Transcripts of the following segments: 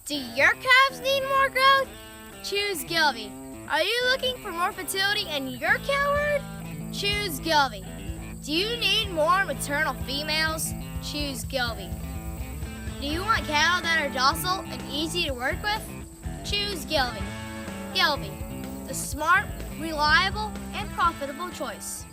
Do your calves need more growth? Choose Gelbvieh. Are you looking for more fertility in your cow herd? Choose Gelbvieh. Do you need more maternal females? Choose Gelbvieh. Do you want cattle that are docile and easy to work with? Choose Gelbvieh. Gelbvieh, the smart, reliable, and profitable choice.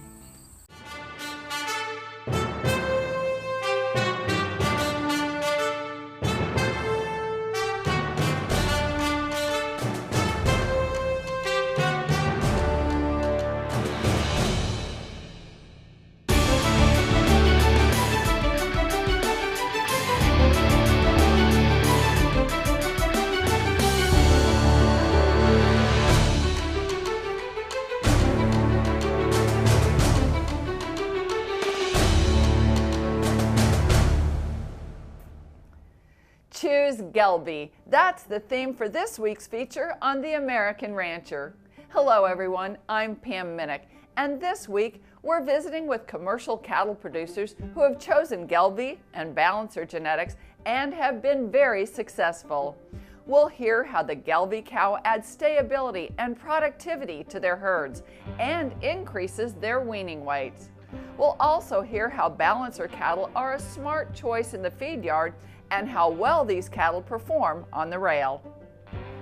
Choose Gelbvieh. That's the theme for this week's feature on The American Rancher. Hello everyone, I'm Pam Minick, and this week we're visiting with commercial cattle producers who have chosen Gelbvieh and Balancer genetics and have been very successful. We'll hear how the Gelbvieh cow adds stayability and productivity to their herds and increases their weaning weights. We'll also hear how Balancer cattle are a smart choice in the feed yard and how well these cattle perform on the rail.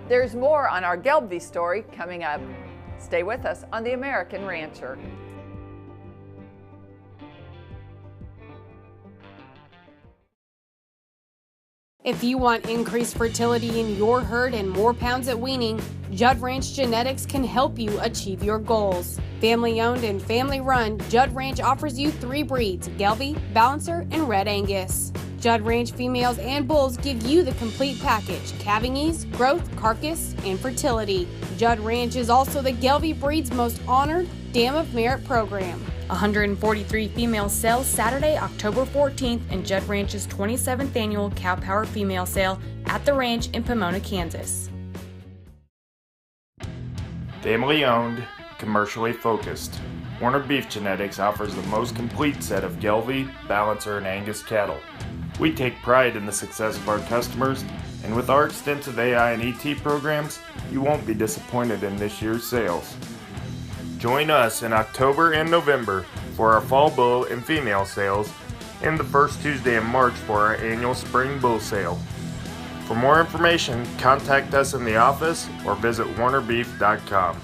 There's more on our Gelbvieh story coming up. Stay with us on The American Rancher. If you want increased fertility in your herd and more pounds at weaning, Judd Ranch Genetics can help you achieve your goals. Family owned and family run, Judd Ranch offers you 3 breeds, Gelbvieh, Balancer, and Red Angus. Judd Ranch females and bulls give you the complete package: calving ease, growth, carcass, and fertility. Judd Ranch is also the Gelbvieh breed's most honored Dam of Merit program. 143 female sales Saturday, October 14th, and Judd Ranch's 27th annual Cow Power Female Sale at the ranch in Pomona, Kansas. Family owned, commercially focused. Warner Beef Genetics offers the most complete set of Gelbvieh, Balancer, and Angus cattle. We take pride in the success of our customers, and with our extensive AI and ET programs, you won't be disappointed in this year's sales. Join us in October and November for our fall bull and female sales, and the first Tuesday in March for our annual spring bull sale. For more information, contact us in the office or visit warnerbeef.com.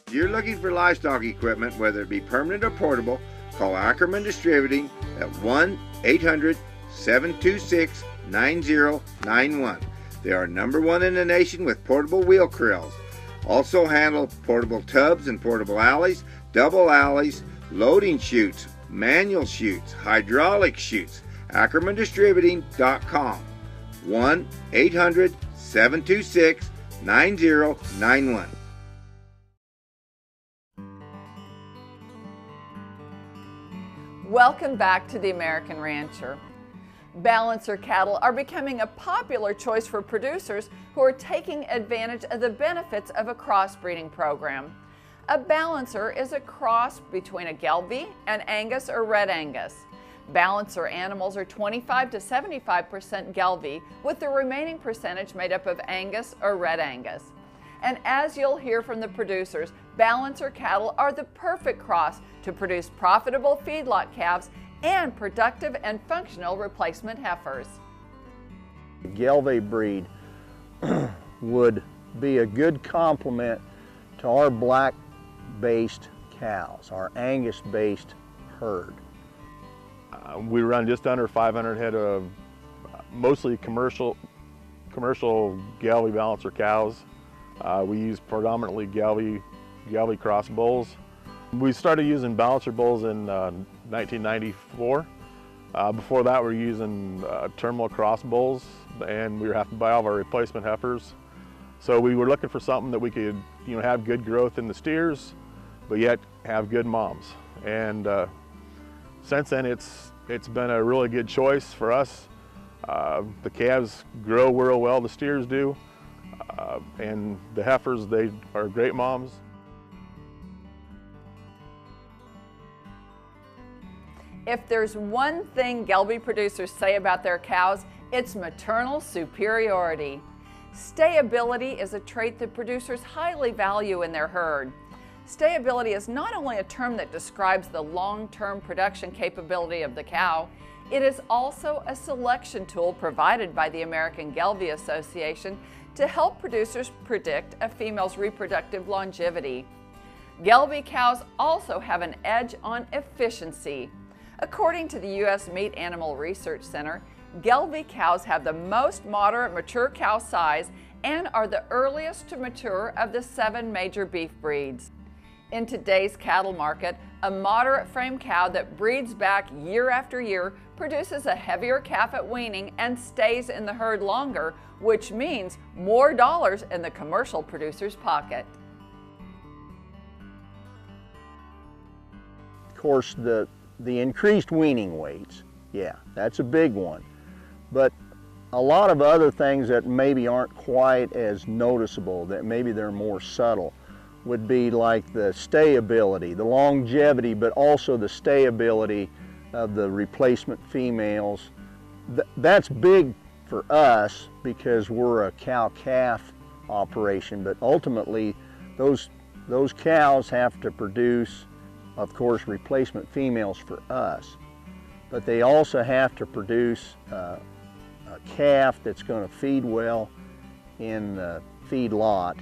If you're looking for livestock equipment, whether it be permanent or portable, call Ackerman Distributing at 1-800-726-9091. They are #1 in the nation with portable wheel corrals. Also handle portable tubs and portable alleys, double alleys, loading chutes, manual chutes, hydraulic chutes. AckermanDistributing.com. 1-800-726-9091. Welcome back to The American Rancher. Balancer cattle are becoming a popular choice for producers who are taking advantage of the benefits of a crossbreeding program. A Balancer is a cross between a Gelbvieh, an Angus, or Red Angus. Balancer animals are 25 to 75% Gelbvieh, with the remaining percentage made up of Angus or Red Angus. And as you'll hear from the producers, Balancer cattle are the perfect cross to produce profitable feedlot calves and productive and functional replacement heifers. The Gelbvieh breed would be a good complement to our black-based cows, our Angus-based herd. We run just under 500 head of mostly commercial Gelbvieh Balancer cows. We use predominantly Gelbvieh cross bulls. We started using Balancer bulls in 1994. Before that, we were using terminal cross bulls, and we were having to buy all of our replacement heifers. So we were looking for something that we could, have good growth in the steers, but yet have good moms. And since then, it's been a really good choice for us. The calves grow real well, the steers do, and the heifers, they are great moms. If there's one thing Gelbvieh producers say about their cows, It's maternal superiority. Stayability is a trait that producers highly value in their herd. Stayability is not only a term that describes the long-term production capability of the cow, it is also a selection tool provided by the American Gelbvieh Association to help producers predict a female's reproductive longevity. Gelbvieh cows also have an edge on efficiency. According to the U.S. Meat Animal Research Center, Gelbvieh cows have the most moderate mature cow size and are the earliest to mature of the 7 major beef breeds. In today's cattle market, a moderate frame cow that breeds back year after year produces a heavier calf at weaning and stays in the herd longer, which means more dollars in the commercial producer's pocket. Of course, the increased weaning weights, yeah, that's a big one. But a lot of other things that maybe aren't quite as noticeable, that maybe they're more subtle, would be like the stayability, the longevity, but also the stayability of the replacement females. That's big for us because we're a cow-calf operation, but ultimately those cows have to produce, of course, replacement females for us. But they also have to produce a calf that's going to feed well in the feed lot.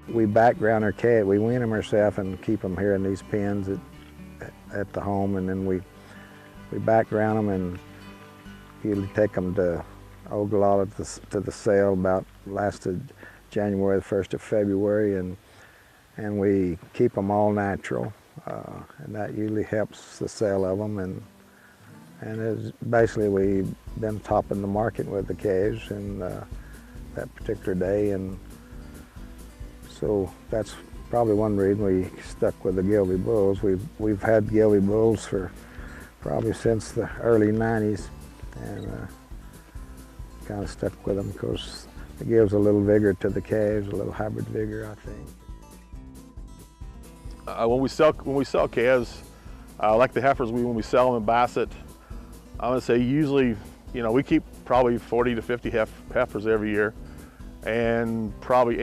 We background our calves, we wean them ourselves and keep them here in these pens at the home, and then we background them and usually take them to Ogallala to the sale about lasted January the 1st of February, and we keep them all natural, and that usually helps the sale of them, and it's basically we've been topping the market with the calves in that particular day, and so that's probably one reason we stuck with the Gelbvieh bulls. We've had Gelbvieh bulls for probably since the early 90s, and kind of stuck with them because it gives a little vigor to the calves, a little hybrid vigor, I think. When we sell calves, like the heifers, when we sell them in Bassett, I'm gonna say usually, we keep probably 40 to 50 heifers every year, and probably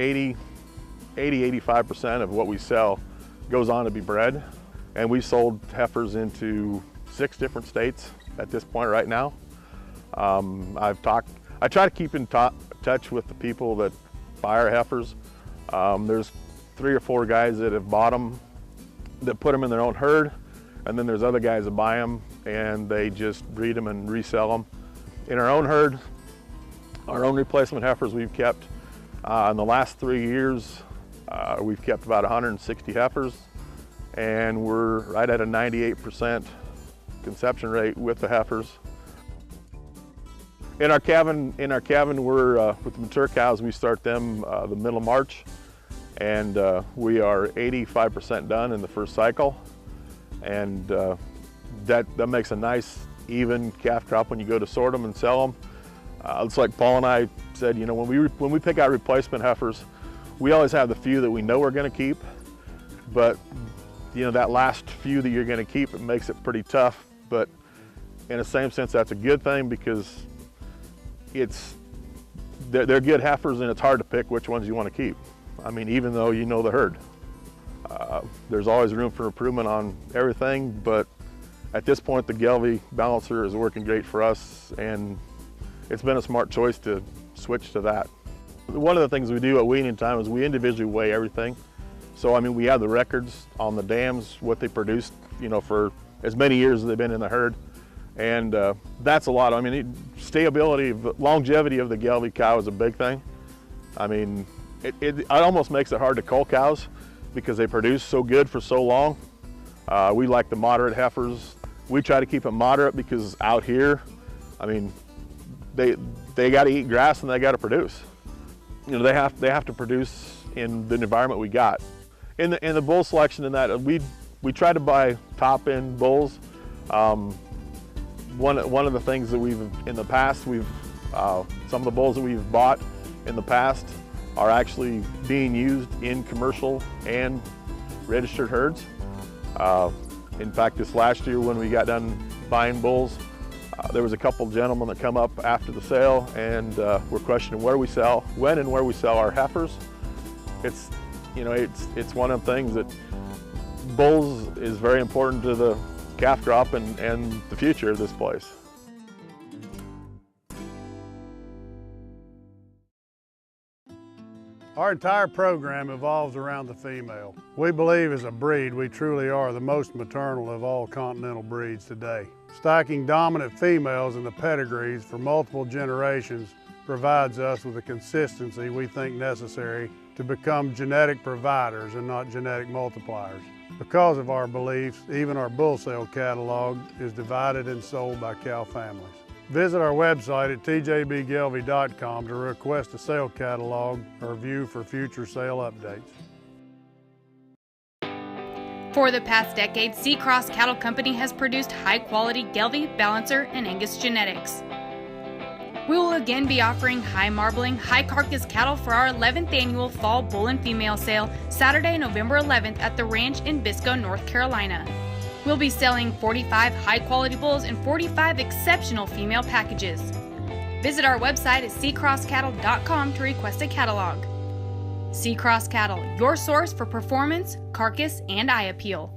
80–85% of what we sell goes on to be bred. And we sold heifers into 6 different states at this point right now. I try to keep in touch with the people that buy our heifers. There's 3 or 4 guys that have bought them, that put them in their own herd, and then there's other guys that buy them and they just breed them and resell them. In our own herd, our own replacement heifers we've kept, in the last 3 years, we've kept about 160 heifers, and we're right at a 98% conception rate with the heifers. In our cabin, we're with the mature cows. We start them the middle of March, and we are 85% done in the first cycle, and that makes a nice even calf crop when you go to sort them and sell them. It's like Paul and I said, when we pick out replacement heifers, we always have the few that we know we're going to keep, but that last few that you're going to keep, it makes it pretty tough. But in the same sense, that's a good thing because they're good heifers, and it's hard to pick which ones you want to keep. I mean, even though you know the herd, there's always room for improvement on everything. But at this point, the Gelbvieh balancer is working great for us, and it's been a smart choice to switch to that. One of the things we do at weaning time is we individually weigh everything. So, I mean, we have the records on the dams, what they produced, for as many years as they've been in the herd. And that's a lot. Stayability, longevity of the Gelbvieh cow is a big thing. I mean, it almost makes it hard to cull cows because they produce so good for so long. We like the moderate heifers. We try to keep them moderate because out here, I mean, they got to eat grass and they got to produce. They have to produce in the environment we got. In the bull selection, in that we try to buy top end bulls. One of the things that in the past some of the bulls that we've bought in the past are actually being used in commercial and registered herds. In fact, this last year when we got done buying bulls, There was a couple gentlemen that come up after the sale and were questioning when and where we sell our heifers. It's, you know, it's one of the things that bulls is very important to the calf crop and the future of this place. Our entire program evolves around the female. We believe as a breed we truly are the most maternal of all continental breeds today. Stacking dominant females in the pedigrees for multiple generations provides us with the consistency we think necessary to become genetic providers and not genetic multipliers. Because of our beliefs, even our bull sale catalog is divided and sold by cow families. Visit our website at tjbgelbvieh.com to request a sale catalog or view for future sale updates. For the past decade, C-Cross Cattle Company has produced high-quality Gelbvieh, Balancer, and Angus genetics. We will again be offering high marbling, high carcass cattle for our 11th annual Fall Bull and Female Sale, Saturday, November 11th at the ranch in Biscoe, North Carolina. We'll be selling 45 high-quality bulls and 45 exceptional female packages. Visit our website at ccrosscattle.com to request a catalog. C-Cross Cattle, your source for performance, carcass, and eye appeal.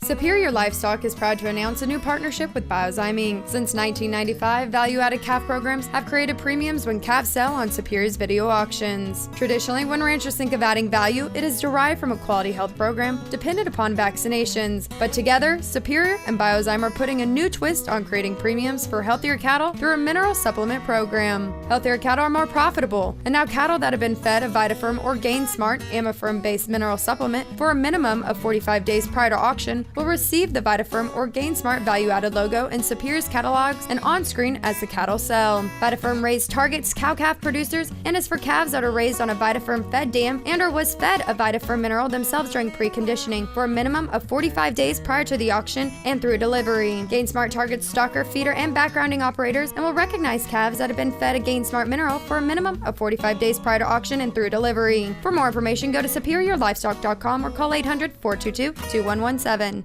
Superior Livestock is proud to announce a new partnership with Biozyme Inc. Since 1995, value-added calf programs have created premiums when calves sell on Superior's video auctions. Traditionally, when ranchers think of adding value, it is derived from a quality health program dependent upon vaccinations. But together, Superior and Biozyme are putting a new twist on creating premiums for healthier cattle through a mineral supplement program. Healthier cattle are more profitable, and now cattle that have been fed a VitaFirm or GainSmart Amifirm-based mineral supplement for a minimum of 45 days prior to auction will receive the VitaFirm or GainSmart value-added logo in Superior's catalogs and on-screen as the cattle sell. VitaFirm raised targets cow-calf producers and is for calves that are raised on a VitaFirm fed dam and or was fed a VitaFirm mineral themselves during preconditioning for a minimum of 45 days prior to the auction and through delivery. GainSmart targets stocker, feeder, and backgrounding operators and will recognize calves that have been fed a GainSmart mineral for a minimum of 45 days prior to auction and through delivery. For more information, go to superiorlivestock.com or call 800-422-2117.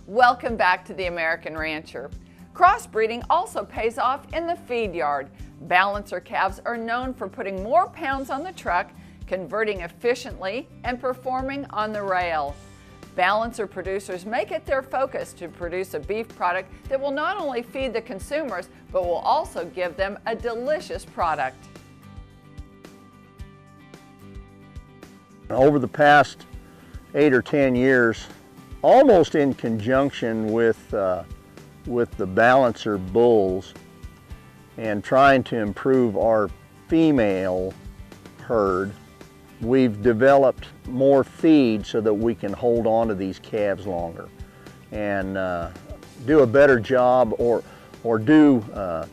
Welcome back to the American Rancher. Crossbreeding also pays off in the feed yard. Balancer calves are known for putting more pounds on the truck, converting efficiently, and performing on the rail. Balancer producers make it their focus to produce a beef product that will not only feed the consumers, but will also give them a delicious product. Over the past 8 or 10 years, almost in conjunction with the Balancer bulls and trying to improve our female herd, we've developed more feed so that we can hold on to these calves longer and do a better job or do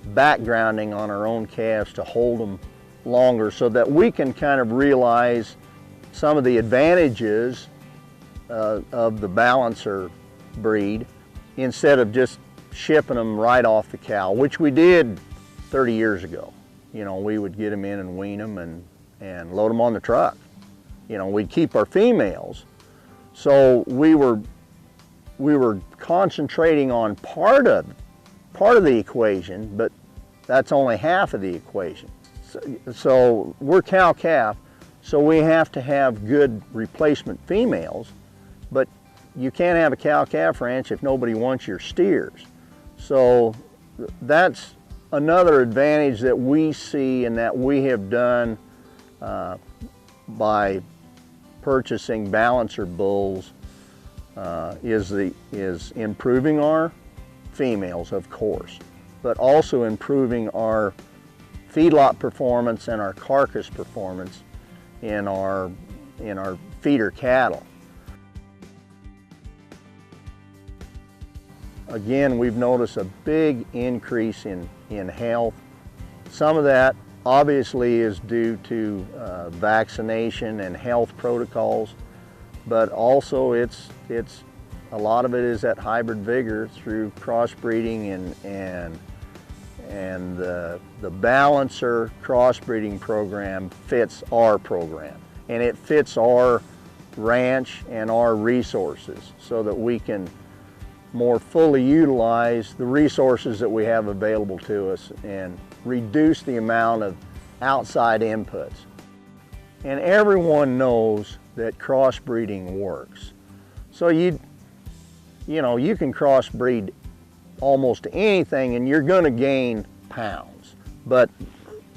backgrounding on our own calves to hold them longer so that we can kind of realize some of the advantages of the Balancer breed instead of just shipping them right off the cow, which we did 30 years ago. You know, we would get them in and wean them and load them on the truck. You know, we'd keep our females. So we were concentrating on part of the equation, but that's only half of the equation. So we're cow-calf, so we have to have good replacement females, but you can't have a cow-calf ranch if nobody wants your steers. So that's another advantage that we see and that we have done by purchasing Balancer bulls is improving our females, of course, but also improving our feedlot performance and our carcass performance in our feeder cattle. Again, we've noticed a big increase in health. Some of that obviously is due to vaccination and health protocols, but also it's a lot of it is that hybrid vigor through crossbreeding and the Balancer crossbreeding program fits our program, and it fits our ranch and our resources so that we can more fully utilize the resources that we have available to us and reduce the amount of outside inputs. And everyone knows that crossbreeding works. So you can crossbreed almost anything and you're going to gain pounds. But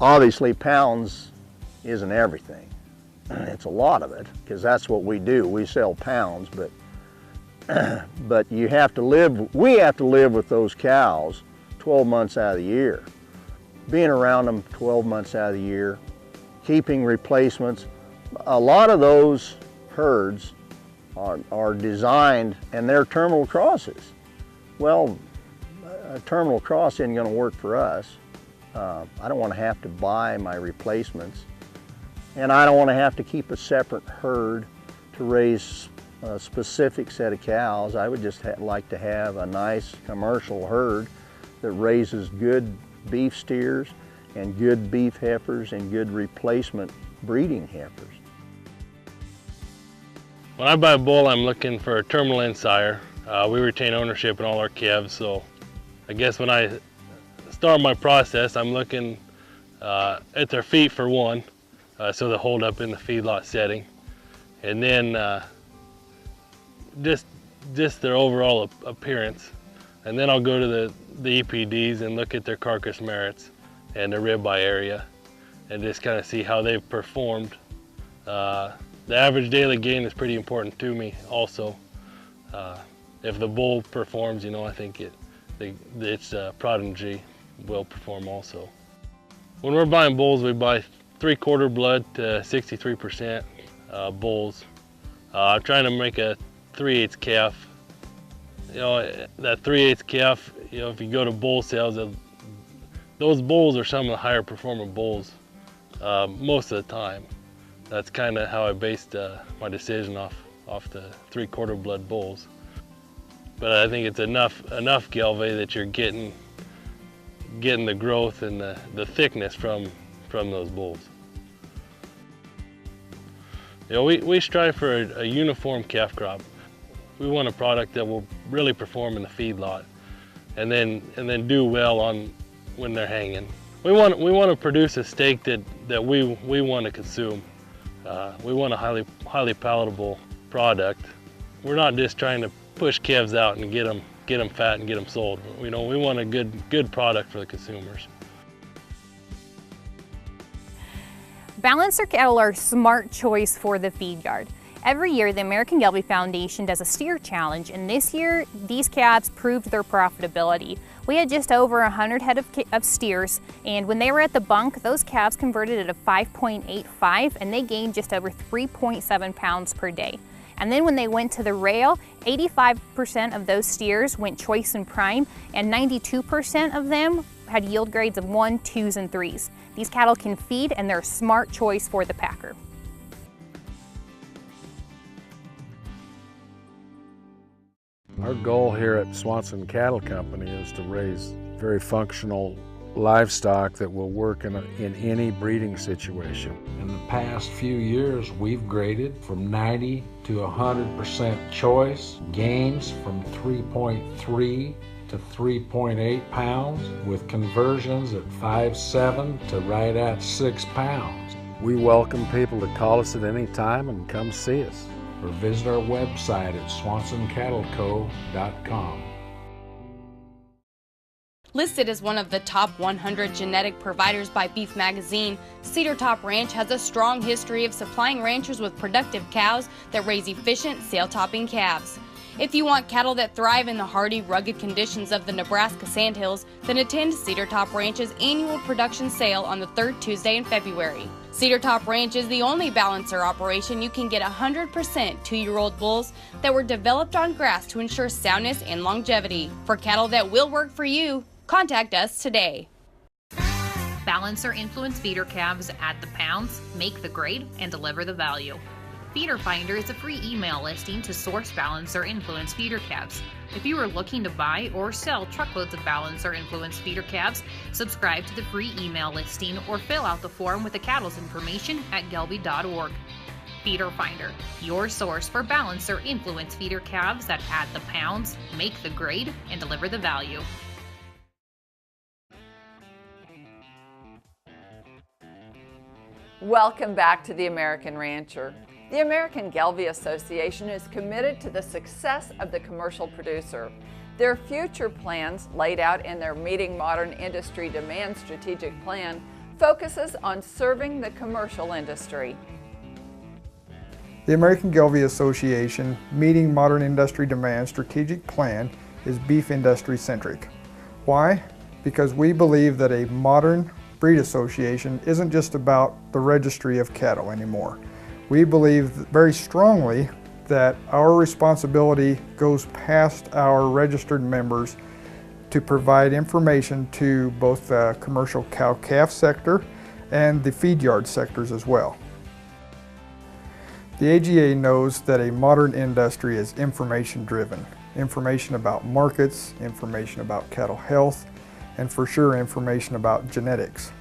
obviously pounds isn't everything. It's a lot of it because that's what we do. We sell pounds, but we have to live with those cows 12 months out of the year. Being around them 12 months out of the year, keeping replacements. A lot of those herds are designed and they're terminal crosses. Well, a terminal cross isn't going to work for us. I don't want to have to buy my replacements, and I don't want to have to keep a separate herd to raise a specific set of cows. I would just like to have a nice commercial herd that raises good beef steers and good beef heifers and good replacement breeding heifers. When I buy a bull, I'm looking for a terminal end sire. We retain ownership in all our calves, so I guess when I start my process, I'm looking at their feet for one, so they hold up in the feedlot setting, and then just their overall appearance. And then I'll go to the EPDs and look at their carcass merits and their ribeye area and just kind of see how they've performed. The average daily gain is pretty important to me also. If the bull performs, I think its progeny will perform also. When we're buying bulls, we buy 3/4 blood to 63% bulls. I'm trying to make a 3/8 calf. That 3/8 calf, if you go to bull sales, those bulls are some of the higher performing bulls most of the time. That's kind of how I based my decision off the 3/4 blood bulls. But I think it's enough Gelbvieh that you're getting the growth and the thickness from those bulls. We strive for a uniform calf crop. We want a product that will really perform in the feedlot, and then do well when they're hanging. We want to produce a steak that we want to consume. We want a highly palatable product. We're not just trying to push calves out and get them fat and get them sold. We want a good product for the consumers. Balancer cattle are a smart choice for the feed yard. Every year, the American Gelbvieh Foundation does a steer challenge, and this year, these calves proved their profitability. We had just over 100 head of steers, and when they were at the bunk, those calves converted at a 5.85, and they gained just over 3.7 pounds per day. And then when they went to the rail, 85% of those steers went choice and prime, and 92% of them had yield grades of 1, 2s, and 3s. These cattle can feed, and they're a smart choice for the packer. Our goal here at Swanson Cattle Company is to raise very functional livestock that will work in any breeding situation. In the past few years, we've graded from 90 to 100% choice, gains from 3.3 to 3.8 pounds, with conversions at 5.7 to right at 6 pounds. We welcome people to call us at any time and come see us. Or visit our website at swansoncattleco.com. Listed as one of the top 100 genetic providers by Beef Magazine, Cedar Top Ranch has a strong history of supplying ranchers with productive cows that raise efficient, sale-topping calves. If you want cattle that thrive in the hardy, rugged conditions of the Nebraska Sandhills, then attend Cedar Top Ranch's annual production sale on the 3rd Tuesday in February. Cedar Top Ranch is the only balancer operation you can get 100% 2-year-old bulls that were developed on grass to ensure soundness and longevity. For cattle that will work for you, contact us today. Balancer influence feeder calves at the pounds, make the grade, and deliver the value. Feeder Finder is a free email listing to source Balancer influence feeder calves. If you are looking to buy or sell truckloads of Balancer influence feeder calves, subscribe to the free email listing or fill out the form with the cattle's information at gelbvieh.org. Feeder Finder, your source for Balancer influence feeder calves that add the pounds, make the grade, and deliver the value. Welcome back to the American Rancher. The American Gelbvieh Association is committed to the success of the commercial producer. Their future plans, laid out in their Meeting Modern Industry Demand strategic plan, focuses on serving the commercial industry. The American Gelbvieh Association Meeting Modern Industry Demand strategic plan is beef industry centric. Why? Because we believe that a modern breed association isn't just about the registry of cattle anymore. We believe very strongly that our responsibility goes past our registered members to provide information to both the commercial cow-calf sector and the feed yard sectors as well. The AGA knows that a modern industry is information driven. Information about markets, information about cattle health, and for sure information about genetics.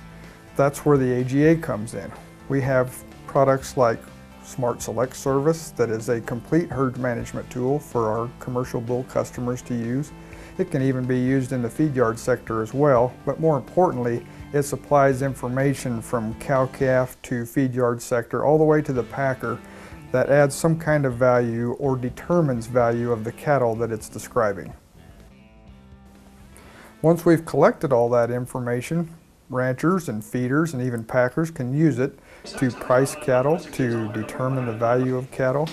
That's where the AGA comes in. We have products like Smart Select Service that is a complete herd management tool for our commercial bull customers to use. It can even be used in the feed yard sector as well, but more importantly, it supplies information from cow-calf to feed yard sector all the way to the packer that adds some kind of value or determines value of the cattle that it's describing. Once we've collected all that information, ranchers and feeders and even packers can use it to price cattle, to determine the value of cattle,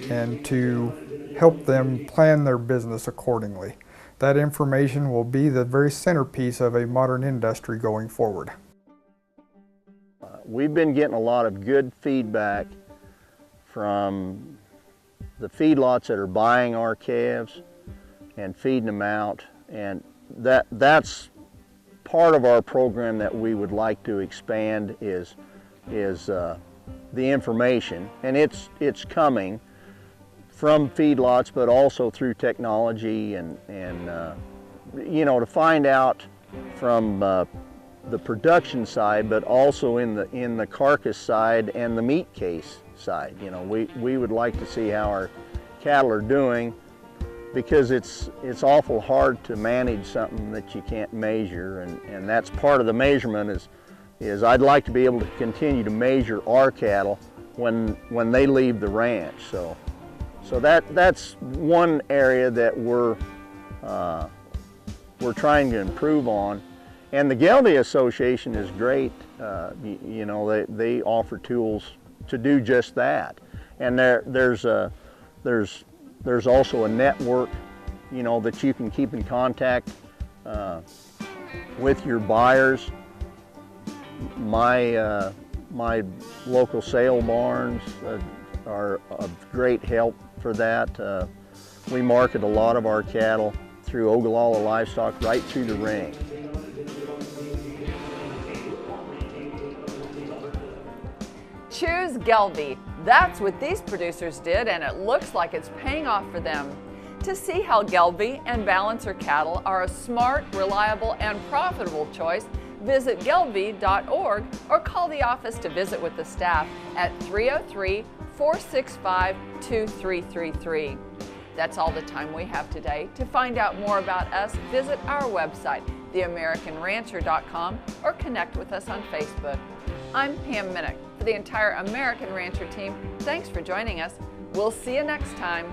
and to help them plan their business accordingly. That information will be the very centerpiece of a modern industry going forward. We've been getting a lot of good feedback from the feedlots that are buying our calves and feeding them out, and that's part of our program that we would like to expand is the information, and it's coming from feedlots, but also through technology and you know, to find out from the production side, but also in the carcass side and the meat case side. You know, we would like to see how our cattle are doing, because it's awful hard to manage something that you can't measure, and that's part of the measurement is I'd like to be able to continue to measure our cattle when they leave the ranch. So that's one area that we're trying to improve on. And the Gelbvieh Association is great. You know, they offer tools to do just that. And there's also a network, you know, that you can keep in contact with your buyers. My local sale barns are of great help for that. We market a lot of our cattle through Ogallala Livestock right through the ring. Choose Gelbvieh. That's what these producers did, and it looks like it's paying off for them. To see how Gelbvieh and Balancer cattle are a smart, reliable, and profitable choice, visit gelbvieh.org or call the office to visit with the staff at 303-465-2333. That's all the time we have today. To find out more about us, visit our website, theamericanrancher.com, or connect with us on Facebook. I'm Pam Minick. For the entire American Rancher team, thanks for joining us. We'll see you next time.